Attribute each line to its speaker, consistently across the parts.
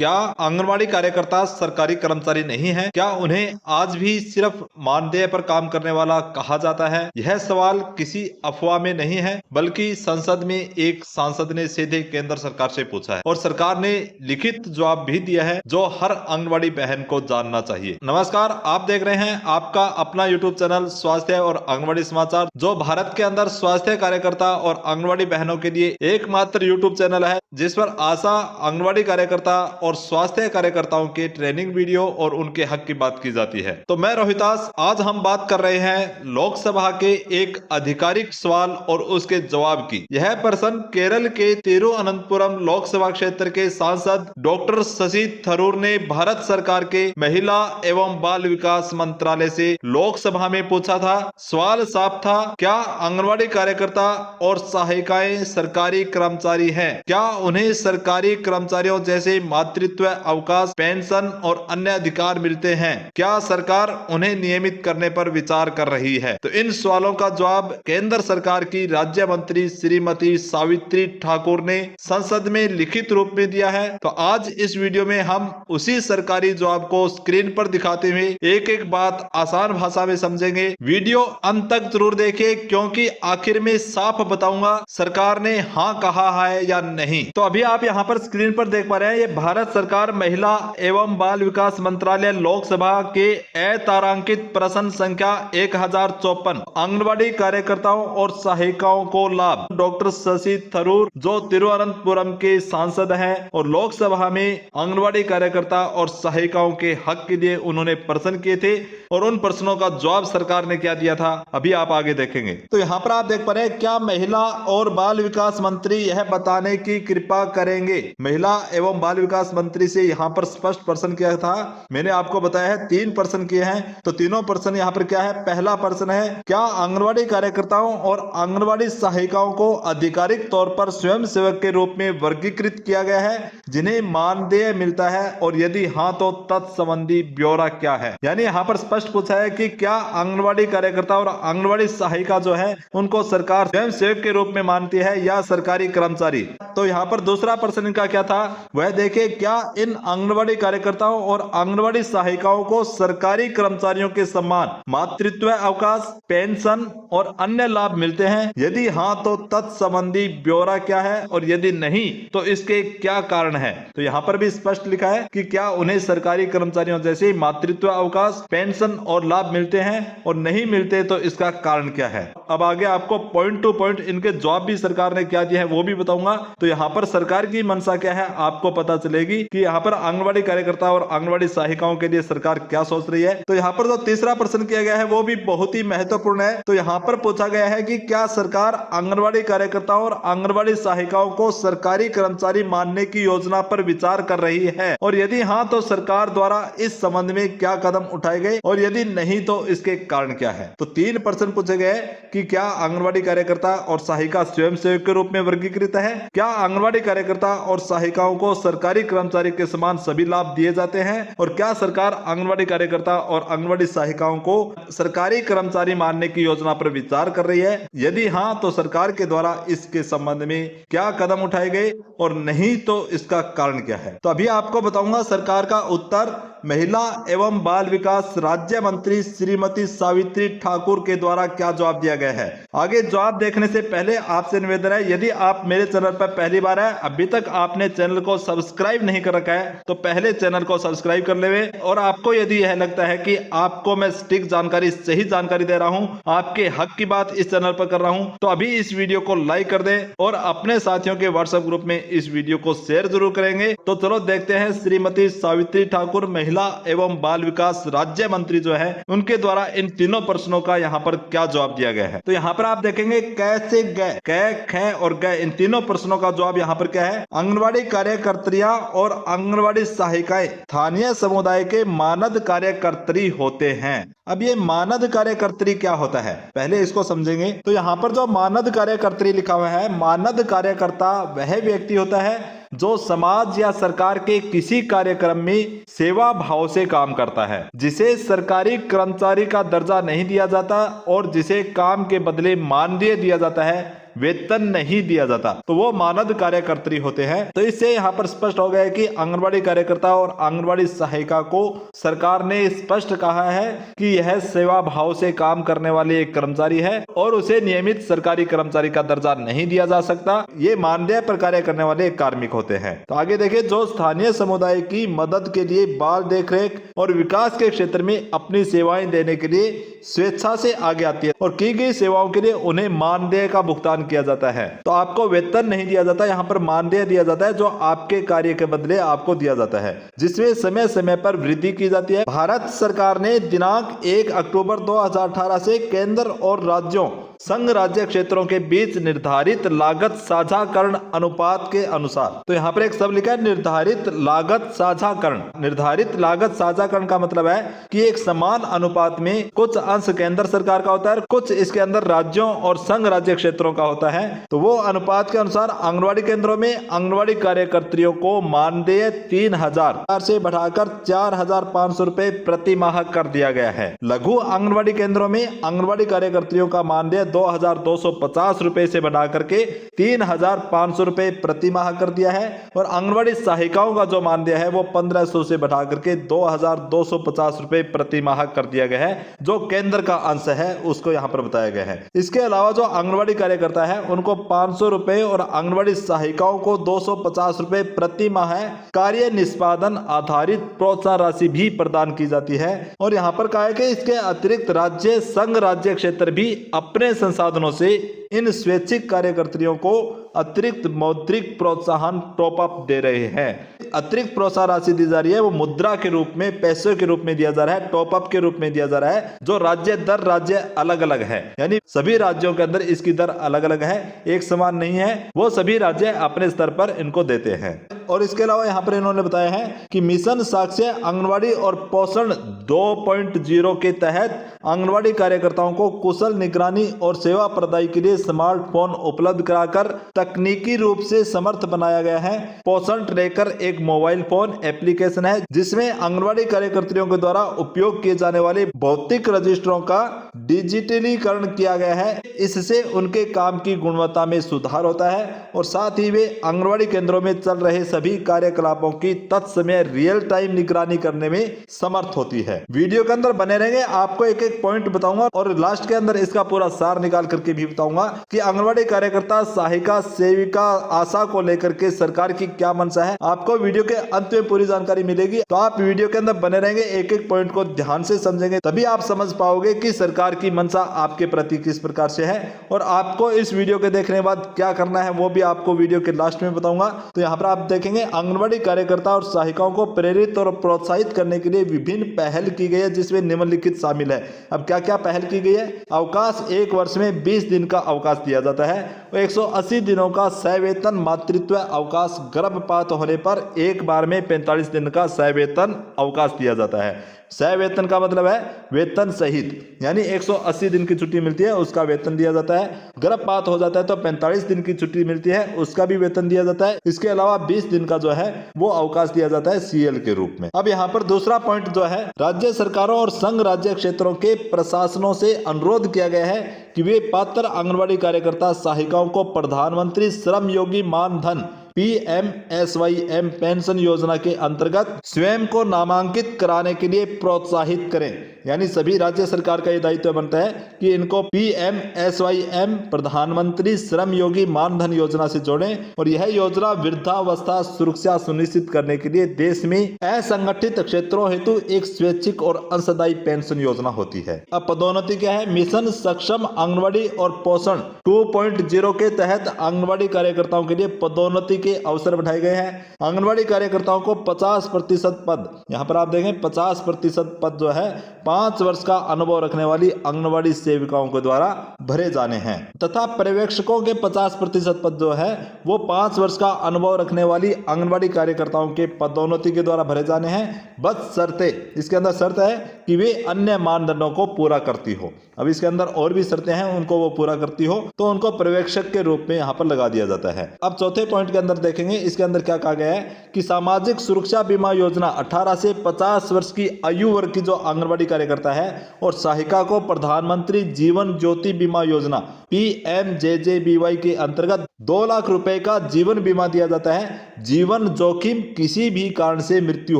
Speaker 1: क्या आंगनवाड़ी कार्यकर्ता सरकारी कर्मचारी नहीं है? क्या उन्हें आज भी सिर्फ मानदेय पर काम करने वाला कहा जाता है? यह सवाल किसी अफवाह में नहीं है, बल्कि संसद में एक सांसद ने सीधे केंद्र सरकार से पूछा है और सरकार ने लिखित जवाब भी दिया है, जो हर आंगनवाड़ी बहन को जानना चाहिए। नमस्कार, आप देख रहे हैं आपका अपना यूट्यूब चैनल स्वास्थ्य और आंगनवाड़ी समाचार, जो भारत के अंदर स्वास्थ्य कार्यकर्ता और आंगनवाड़ी बहनों के लिए एकमात्र यूट्यूब चैनल है, जिस पर आशा आंगनवाड़ी कार्यकर्ता और स्वास्थ्य कार्यकर्ताओं के ट्रेनिंग वीडियो और उनके हक की बात की जाती है। तो मैं रोहितास, आज हम बात कर रहे हैं लोकसभा के एक आधिकारिक सवाल और उसके जवाब की। यह प्रश्न केरल के तिरुवनंतपुरम लोकसभा क्षेत्र के सांसद डॉक्टर शशि थरूर ने भारत सरकार के महिला एवं बाल विकास मंत्रालय से लोकसभा में पूछा था। सवाल साफ था, क्या आंगनवाड़ी कार्यकर्ता और सहायिकाएं सरकारी कर्मचारी हैं? क्या उन्हें सरकारी कर्मचारियों जैसे मातृत्व अवकाश, पेंशन और अन्य अधिकार मिलते हैं? क्या सरकार उन्हें नियमित करने पर विचार कर रही है? तो इन सवालों का जवाब केंद्र सरकार की राज्य मंत्री श्रीमती सावित्री ठाकुर ने संसद में लिखित रूप में दिया है। तो आज इस वीडियो में हम उसी सरकारी जवाब को स्क्रीन पर दिखाते हुए एक एक बात आसान भाषा में समझेंगे। वीडियो अंत तक जरूर देखिए, क्योंकि आखिर में साफ बताऊंगा सरकार ने हाँ कहा है या नहीं। तो अभी आप यहाँ पर स्क्रीन पर देख पा रहे हैं, ये भारत सरकार महिला एवं बाल विकास मंत्रालय लोकसभा के अतारांकित प्रश्न संख्या 1054 आंगनवाड़ी कार्यकर्ताओं और सहायिकाओं को लाभ। डॉक्टर शशि थरूर जो तिरुवनंतपुरम के सांसद हैं और लोकसभा में आंगनवाड़ी कार्यकर्ता और सहायिकाओं के हक के लिए उन्होंने प्रश्न किए थे और उन प्रश्नों का जवाब सरकार ने क्या दिया था, अभी आप आगे देखेंगे। तो यहाँ पर आप देख पा रहे हैं, क्या महिला और बाल विकास मंत्री यह बताने की कृपा करेंगे? महिला एवं बाल विकास मंत्री से यहाँ पर स्पष्ट प्रश्न किया था। मैंने आपको बताया है 3 प्रश्न किए हैं, तो तीनों प्रश्न यहाँ पर क्या है? पहला प्रश्न है, क्या आंगनवाड़ी कार्यकर्ताओं और आंगनवाड़ी सहायिकाओं को आधिकारिक तौर पर स्वयं सेवक के रूप में वर्गीकृत किया गया है, जिन्हें मानदेय मिलता है, और यदि हाँ तो तत्संबंधी ब्यौरा क्या है? यानी यहाँ पर स्पष्ट पूछा है कि क्या आंगनवाड़ी कार्यकर्ता और आंगनवाड़ी सहायिका जो है उनको सरकार स्वयं सेवक के रूप में मानती है या सरकारी कर्मचारी। तो यहाँ पर दूसरा प्रश्न इनका क्या था, वह देखिए, क्या इन आंगनवाड़ी कार्यकर्ताओं और आंगनवाड़ी सहायिकाओं को सरकारी कर्मचारियों के समान मातृत्व अवकाश, पेंशन और अन्य लाभ मिलते हैं? यदि हाँ तो तत्संबंधी ब्यौरा क्या है, और यदि नहीं तो इसके क्या कारण है? तो यहाँ पर भी स्पष्ट लिखा है कि क्या उन्हें सरकारी कर्मचारियों जैसे मातृत्व अवकाश, पेंशन और लाभ मिलते हैं, और नहीं मिलते तो इसका कारण क्या है। अब आगे आपको पॉइंट टू पॉइंट इनके जवाब भी सरकार ने क्या दिए हैं वो भी बताऊंगा। तो यहाँ पर सरकार की मंशा क्या है आपको पता चलेगी कि यहाँ पर आंगनवाड़ी कार्यकर्ता और आंगनवाड़ी सहायिकाओं के लिए सरकार क्या सोच रही है। तो यहाँ पर जो तीसरा प्रश्न किया गया है वो भी बहुत ही महत्वपूर्ण है। तो यहाँ पर पूछा गया है कि क्या सरकार आंगनवाड़ी कार्यकर्ताओं और आंगनवाड़ी सहायिकाओं को सरकारी कर्मचारी मानने की योजना पर विचार कर रही है, और यदि हाँ तो सरकार द्वारा इस संबंध में क्या कदम उठाए गए, और यदि नहीं तो इसके कारण क्या है। तो 3 प्रश्न पूछे गए कि क्या आंगनवाड़ी कार्यकर्ता और सहायिका स्वयं सेवक के रूप में वर्गीकृत है, क्या आंगनवाड़ी कार्यकर्ता और सहायिकाओं को सरकारी कर्मचारी के समान सभी लाभ दिए जाते हैं, और क्या सरकार आंगनवाड़ी कार्यकर्ता और आंगनवाड़ी सहायिकाओं को सरकारी कर्मचारी मानने की योजना पर विचार कर रही है। यदि हाँ तो सरकार के द्वारा इसके संबंध में क्या कदम उठाए गए, और नहीं तो इसका कारण क्या है। तो अभी आपको बताऊंगा सरकार का उत्तर महिला एवं बाल विकास राज्य मंत्री श्रीमती सावित्री ठाकुर के द्वारा क्या जवाब दिया गया है। आगे जवाब देखने से पहले आपसे निवेदन है, यदि आप मेरे चैनल पर पहली बार है, अभी तक आपने चैनल को सब्सक्राइब नहीं कर रखा है, तो पहले चैनल को सब्सक्राइब कर ले। और आपको यदि यह लगता है कि आपको मैं सटीक जानकारी, सही जानकारी दे रहा हूं, आपके हक की बात इस चैनल पर कर रहा हूं, तो अभी इस वीडियो को लाइक कर दे और अपने साथियों के व्हाट्सएप ग्रुप में इस वीडियो को शेयर जरूर करेंगे। तो चलो देखते हैं श्रीमती सावित्री ठाकुर महिला एवं बाल विकास राज्य मंत्री जो है उनके द्वारा इन तीनों प्रश्नों का यहाँ पर क्या जवाब दिया गया है। तो यहाँ पर आप देखेंगे कैसे गए, कै, खे और गए, इन तीनों प्रश्नों का जवाब यहाँ पर क्या है। आंगनवाड़ी कार्यकर्तियां और आंगनवाड़ी सहायिकाएं स्थानीय समुदाय के मानद कार्यकर्त्री होते हैं। अब ये मानद कार्यकर्त्री क्या होता है पहले इसको समझेंगे। तो यहाँ पर जो मानद कार्यकर्त्री लिखा हुआ है, मानद कार्यकर्ता वह व्यक्ति होता है जो समाज या सरकार के किसी कार्यक्रम में सेवा भाव से काम करता है, जिसे सरकारी कर्मचारी का दर्जा नहीं दिया जाता और जिसे काम के बदले मानदेय दिया जाता है, वेतन नहीं दिया जाता तो वो मानद कार्यकर्त्री होते हैं। तो इससे यहाँ पर स्पष्ट हो गया है कि आंगनबाड़ी कार्यकर्ता और आंगनबाड़ी सहायिका को सरकार ने स्पष्ट कहा है कि यह सेवा भाव से काम करने वाले एक कर्मचारी है और उसे नियमित सरकारी कर्मचारी का दर्जा नहीं दिया जा सकता। ये मानदेय पर कार्य करने वाले एक कार्मिक होते हैं। तो आगे देखिए, जो स्थानीय समुदाय की मदद के लिए बाल देखरेख और विकास के क्षेत्र में अपनी सेवाएं देने के लिए स्वेच्छा से आगे आती है और की गई सेवाओं के लिए उन्हें मानदेय का भुगतान किया जाता है। तो आपको वेतन नहीं दिया जाता, यहाँ पर मानदेय दिया जाता है जो आपके कार्य के बदले आपको दिया जाता है, जिसमें समय समय पर वृद्धि की जाती है। भारत सरकार ने दिनांक 1 अक्टूबर 2018 से केंद्र और राज्यों संघ राज्य क्षेत्रों के बीच निर्धारित लागत साझाकरण अनुपात के अनुसार, तो यहाँ पर एक शब्द लिखा है निर्धारित लागत साझाकरण। निर्धारित लागत साझाकरण का मतलब है कि एक समान अनुपात में कुछ अंश केंद्र सरकार का होता है, कुछ इसके अंदर राज्यों और संघ राज्य क्षेत्रों का होता है। तो वो अनुपात के अनुसार आंगनबाड़ी केंद्रों में आंगनबाड़ी कार्यकर्तियों को मानदेय 3000 से बढ़ाकर 4500 रुपए प्रति माह कर दिया गया है। लघु आंगनबाड़ी केंद्रों में आंगनबाड़ी कार्यकर्तियों का मानदेय 2250 रुपए से बढ़ा करके 3500 रुपए प्रति माह कर दिया है और आंगनबाड़ी सहायिकाओं का जो मानदेय है वो 1500 से बढ़ा करके 2250 रुपए प्रति माह कर दिया गया है, जो केंद्र का अंश है उसको यहाँ पर बताया गया है। इसके अलावा जो आंगनबाड़ी कार्यकर्ता है उनको 500 रुपए और आंगनबाड़ी सहायिकाओं को 250 रुपए प्रति माह कार्य निष्पादन आधारित प्रोत्साहन राशि भी प्रदान की जाती है। और यहाँ पर कहा है कि इसके अतिरिक्त राज्य संघ राज्य क्षेत्र भी अपने संसाधनों से इन स्वैच्छिक कार्यकर्तियों को अतिरिक्त मौद्रिक प्रोत्साहन टॉप अप दे रहे हैं। अतिरिक्त प्रोत्साहन राशि दी जा रही है वो मुद्रा के रूप में, पैसों के रूप में दिया जा रहा है, टॉप अप के रूप में दिया जा रहा है, जो राज्य दर राज्य अलग अलग है, यानी सभी राज्यों के अंदर इसकी दर अलग अलग है, एक समान नहीं है। वो सभी राज्य अपने स्तर पर इनको देते हैं। और इसके अलावा यहाँ पर इन्होंने बताया है कि मिशन साक्ष्य आंगनबाड़ी और पोषण 2.0 के तहत आंगनबाड़ी कार्यकर्ताओं को कुशल निगरानी और सेवा प्रदाय के लिए स्मार्टफोन उपलब्ध कराकर तकनीकी रूप से समर्थ बनाया गया है। पोषण ट्रैकर एक मोबाइल फोन एप्लीकेशन है जिसमें आंगनबाड़ी कार्यकर्तियों के द्वारा उपयोग किए जाने वाले भौतिक रजिस्टरों का डिजिटलीकरण किया गया है। इससे उनके काम की गुणवत्ता में सुधार होता है और साथ ही वे आंगनबाड़ी केंद्रों में चल रहे सभी कार्यकलापों की तत्समय रियल टाइम निगरानी करने में समर्थ होती है। वीडियो के अंदर बने रहेंगे, आपको एक एक पॉइंट बताऊंगा और लास्ट के अंदर इसका पूरा सार निकाल करके भी बताऊंगा कि आंगनबाड़ी कार्यकर्ता, सहायिका, सेविका, आशा को लेकर के सरकार की क्या मंशा है। आपको वीडियो के अंत में पूरी जानकारी मिलेगी, तो आप वीडियो के अंदर बने रहेंगे, एक एक पॉइंट को ध्यान से समझेंगे, तभी आप समझ पाओगे कि सरकार की मंशा आपके प्रति किस प्रकार से है। और आपको इस वीडियो के देखने के बाद क्या करना है वो भी आपको वीडियो के लास्ट में बताऊंगा। तो यहाँ पर आप देखेंगे आंगनबाड़ी कार्यकर्ता और सहायिकाओं को प्रेरित और प्रोत्साहित करने के लिए विभिन्न पहल की गई है, जिसमें निम्नलिखित शामिल है। अब क्या क्या पहल की गई है? अवकाश, 1 वर्ष में 20 दिन का अवकाश दिया जाता है। 180 दिनों का सवेतन मातृत्व अवकाश, गर्भपात होने पर एक बार में 45 दिन का सवेतन अवकाश दिया जाता है। सवेतन का मतलब है वेतन सहित, यानी 180 दिन की छुट्टी मिलती है उसका वेतन दिया जाता है। गर्भपात हो जाता है तो 45 दिन की छुट्टी मिलती है, उसका भी वेतन दिया जाता है। इसके अलावा 20 दिन का जो है वो अवकाश दिया जाता है सीएल के रूप में। अब यहाँ पर दूसरा पॉइंट जो है, राज्य सरकारों और संघ राज्य क्षेत्रों के प्रशासनों से अनुरोध किया गया है कि वे पात्र आंगनबाड़ी कार्यकर्ता सहायिकाओं को प्रधानमंत्री श्रम योगी मानधन PMSYM पेंशन योजना के अंतर्गत स्वयं को नामांकित कराने के लिए प्रोत्साहित करें। यानी सभी राज्य सरकार का ये दायित्व बनता है कि इनको PMSYM प्रधानमंत्री श्रम योगी मानधन योजना से जोड़ें। और यह योजना वृद्धावस्था सुरक्षा सुनिश्चित करने के लिए देश में असंगठित क्षेत्रों हेतु एक स्वैच्छिक और अंशदायी पेंशन योजना होती है। अब पदोन्नति क्या है? मिशन सक्षम आंगनबाड़ी और पोषण 2.0 के तहत आंगनबाड़ी कार्यकर्ताओं के लिए पदोन्नति के अवसर बढ़ाए गए हैं। आंगनबाड़ी कार्यकर्ताओं को 50% पद, यहाँ पर आप देखें 50% पद जो है 5 वर्ष का अनुभव रखने वाली आंगनबाड़ी सेविकाओं के द्वारा भरे जाने हैं, तथा पर्यवेक्षकों के 50% पद जो है वो 5 वर्ष का अनुभव रखने वाली आंगनबाड़ी कार्यकर्ताओं के पदोन्नति के द्वारा भरे जाने हैं। बस शर्तें, इसके अंदर शर्त है कि वे अन्य मानदंडों को पूरा करती हो। अब इसके अंदर और भी शर्तें हैं, उनको वो पूरा करती हो तो उनको पर्यवेक्षक के रूप में यहाँ पर लगा दिया जाता है। अब चौथे पॉइंट के अंदर देखेंगे, इसके अंदर क्या कहा गया है कि सामाजिक सुरक्षा बीमा योजना 18 से 50 वर्ष की आयु वर्ग की जो आंगनबाड़ी कार्यकर्ता है और सहायिका को प्रधानमंत्री जीवन ज्योति बीमा योजना PMJJBY के अंतर्गत 2 लाख रुपए का जीवन बीमा दिया जाता है। जीवन जोखिम किसी भी कारण से मृत्यु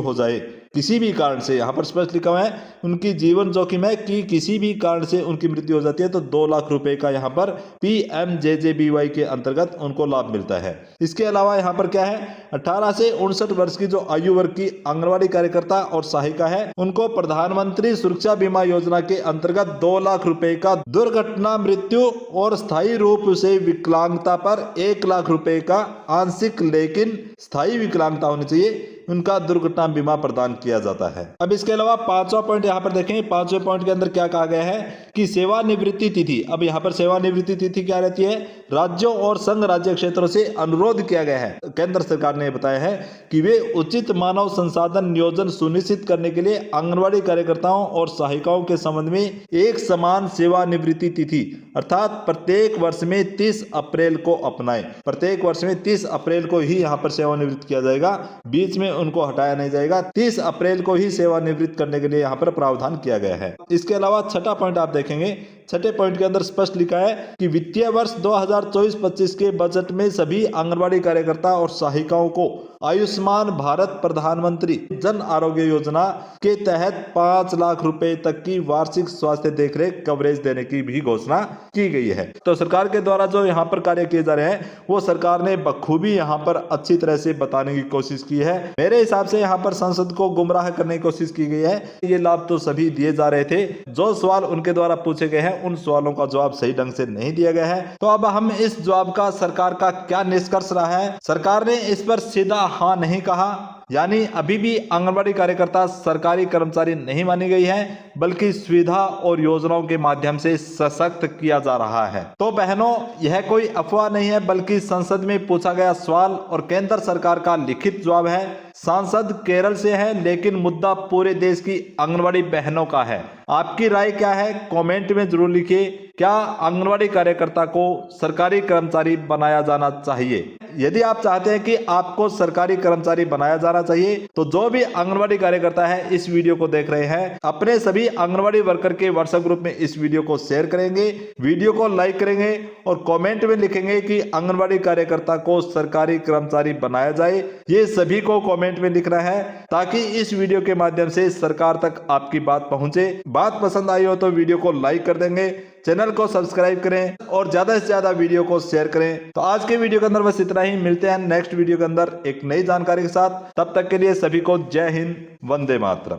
Speaker 1: हो जाए, किसी भी कारण से, यहाँ पर स्पष्ट लिखा हुआ है उनकी जीवन जोखिम है कि किसी भी कारण से उनकी मृत्यु हो जाती है तो 2 लाख रुपए का यहाँ पर PMJJBY के अंतर्गत उनको लाभ मिलता है। इसके अलावा यहाँ पर क्या है, 18 से 59 वर्ष की जो आयु वर्ग की आंगनबाड़ी कार्यकर्ता और सहायिका है उनको प्रधानमंत्री सुरक्षा बीमा योजना के अंतर्गत 2 लाख रुपए का दुर्घटना, मृत्यु और स्थायी रूप से विकलांगता पर 1 लाख रुपए का आंशिक लेकिन स्थायी विकलांगता होनी चाहिए उनका दुर्घटना बीमा प्रदान किया जाता है। अब इसके अलावा 5वां पॉइंट यहाँ पर देखें, 5वें पॉइंट के अंदर क्या कहा गया है कि सेवानिवृत्ति तिथि। अब यहाँ पर सेवानिवृत्ति तिथि क्या रहती है, राज्यों और संघ राज्य क्षेत्रों से अनुरोध किया गया है, केंद्र सरकार ने बताया है कि वे उचित मानव संसाधन नियोजन सुनिश्चित करने के लिए आंगनबाड़ी कार्यकर्ताओं और सहायिकाओं के संबंध में एक समान सेवानिवृत्ति तिथि अर्थात प्रत्येक वर्ष में 30 अप्रैल को अपनाएं। प्रत्येक वर्ष में 30 अप्रैल को ही यहाँ पर सेवानिवृत्त किया जाएगा, बीच में उनको हटाया नहीं जाएगा। 30 अप्रैल को ही सेवानिवृत्त करने के लिए यहाँ पर प्रावधान किया गया है। इसके अलावा 6वां पॉइंट आप देखेंगे, 6ठे पॉइंट के अंदर स्पष्ट लिखा है कि वित्तीय वर्ष 2024-25 के बजट में सभी आंगनबाड़ी कार्यकर्ता और सहायिकाओं को आयुष्मान भारत प्रधानमंत्री जन आरोग्य योजना के तहत 5 लाख रुपए तक की वार्षिक स्वास्थ्य देखरेख कवरेज देने की भी घोषणा की गई है। तो सरकार के द्वारा जो यहाँ पर कार्य किए जा रहे हैं वो सरकार ने बखूबी यहाँ पर अच्छी तरह से बताने की कोशिश की है। मेरे हिसाब से यहाँ पर संसद को गुमराह करने की कोशिश की गई है। ये लाभ तो सभी दिए जा रहे थे, जो सवाल उनके द्वारा पूछे गए हैं उन सवालों का जवाब सही ढंग से नहीं दिया गया है। तो अब हम इस जवाब का सरकार का क्या निष्कर्ष रहा है, सरकार ने इस पर सीधा हाँ नहीं कहा, यानी अभी भी आंगनबाड़ी कार्यकर्ता सरकारी कर्मचारी नहीं मानी गई है, बल्कि सुविधा और योजनाओं के माध्यम से सशक्त किया जा रहा है। तो बहनों, यह कोई अफवाह नहीं है, बल्कि संसद में पूछा गया सवाल और केंद्र सरकार का लिखित जवाब है। सांसद केरल से है, लेकिन मुद्दा पूरे देश की आंगनबाड़ी बहनों का है। आपकी राय क्या है, कमेंट में जरूर लिखिए। क्या आंगनबाड़ी कार्यकर्ता को सरकारी कर्मचारी बनाया जाना चाहिए? यदि आप चाहते हैं कि आपको सरकारी कर्मचारी बनाया जाना चाहिए तो जो भी आंगनबाड़ी कार्यकर्ता है इस वीडियो को देख रहे हैं, अपने सभी आंगनबाड़ी वर्कर के व्हाट्सएप ग्रुप में इस वीडियो को शेयर करेंगे, वीडियो को लाइक करेंगे और कमेंट में लिखेंगे कि आंगनबाड़ी कार्यकर्ता को सरकारी कर्मचारी बनाया जाए। ये सभी को कमेंट में लिखना है ताकि इस वीडियो के माध्यम से सरकार तक आपकी बात पहुंचे। बात पसंद आई हो तो वीडियो को लाइक कर देंगे, चैनल को सब्सक्राइब करें और ज्यादा से ज्यादा वीडियो को शेयर करें। तो आज के वीडियो के अंदर बस इतना ही, मिलते हैं नेक्स्ट वीडियो के अंदर एक नई जानकारी के साथ। तब तक के लिए सभी को जय हिंद, वंदे मातरम।